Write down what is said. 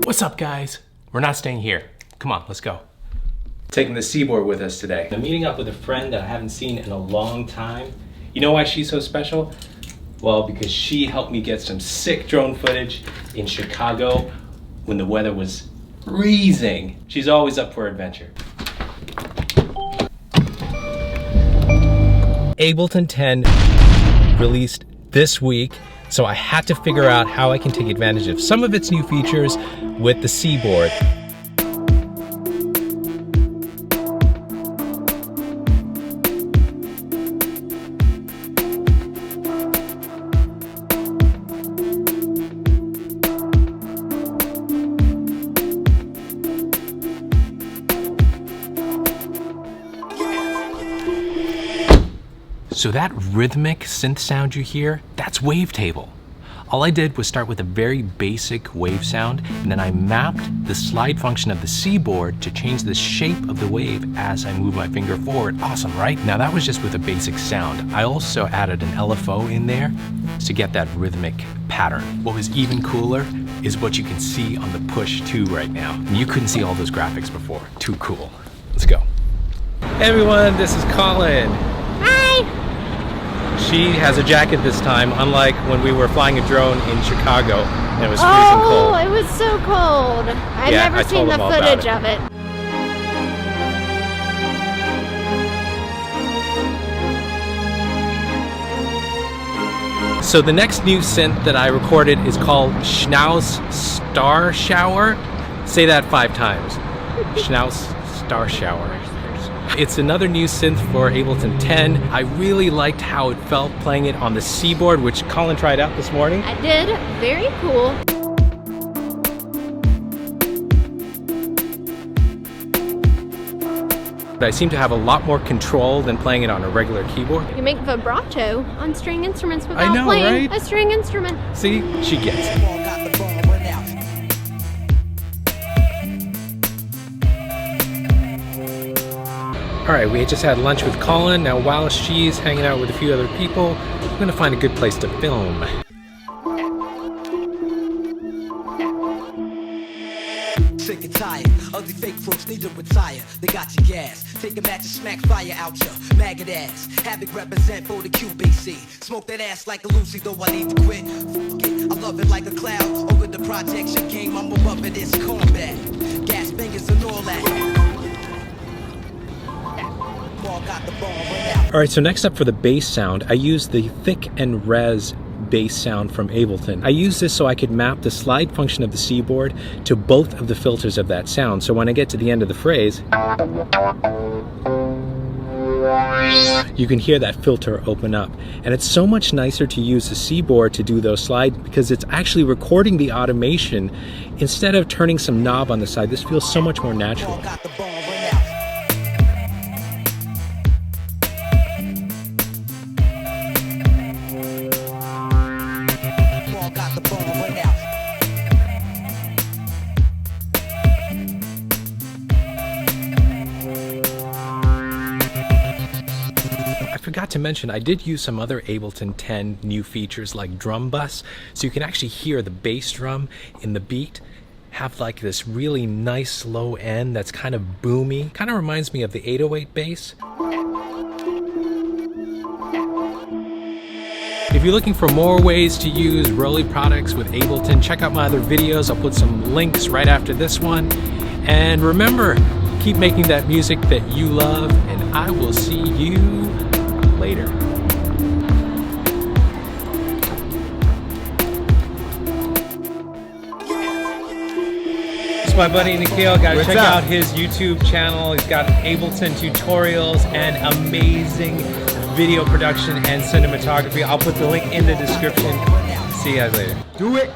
What's up, guys? We're not staying here. Come on, let's go. Taking the Seaboard with us today. I'm meeting up with a friend that I haven't seen in a long time. You know why she's so special? Well, because she helped me get some sick drone footage in Chicago when the weather was freezing. She's always up for adventure. Ableton 10 released this week, so I had to figure out how I can take advantage of some of its new features with the Seaboard. So that rhythmic synth sound you hear, that's Wavetable. All I did was start with a very basic wave sound, and then I mapped the slide function of the Seaboard to change the shape of the wave as I move my finger forward. Awesome, right? Now that was just with a basic sound. I also added an LFO in there to get that rhythmic pattern. What was even cooler is what you can see on the Push 2 right now. And you couldn't see all those graphics before. Too cool. Let's go. Hey everyone, this is Colin. She has a jacket this time, unlike when we were flying a drone in Chicago and it was freezing cold. Oh, it was so cold. I've never seen the footage of it. So the next new synth that I recorded is called Schnauz Star Shower. Say that 5 times. Schnauz Star Shower. It's another new synth for Ableton 10. I really liked how it felt playing it on the Seaboard, which Colin tried out this morning. I did. Very cool. I seem to have a lot more control than playing it on a regular keyboard. You make vibrato on string instruments without playing a string instrument. See, she gets it. All right, we just had lunch with Colin. Now while she's hanging out with a few other people, I'm gonna find a good place to film. Sick and tired, ugly fake folks need to retire. They got your gas, take a match and smack fire out your maggot ass. Havoc represent for the QBC. Smoke that ass like a Lucy, though I need to quit. Fuck it, I love it like a cloud. Over the projection game, I'm above it, it's combat. Gas fingers and all that. All right, so next up for the bass sound, I used the thick and res bass sound from Ableton. I used this so I could map the slide function of the Seaboard to both of the filters of that sound. So when I get to the end of the phrase, you can hear that filter open up. And it's so much nicer to use the Seaboard to do those slides because it's actually recording the automation instead of turning some knob on the side. This feels so much more natural. I forgot to mention, I did use some other Ableton 10 new features like drum bus, so you can actually hear the bass drum in the beat have like this really nice low end that's kind of boomy. Kind of reminds me of the 808 bass. If you're looking for more ways to use Rolly products with Ableton, check out my other videos. I'll put some links right after this one. And remember, keep making that music that you love, and I will see you later. It's my buddy Nikhil. Guys, check out his YouTube channel. He's got Ableton tutorials and amazing video production and cinematography. I'll put the link in the description. See you guys later. Do it.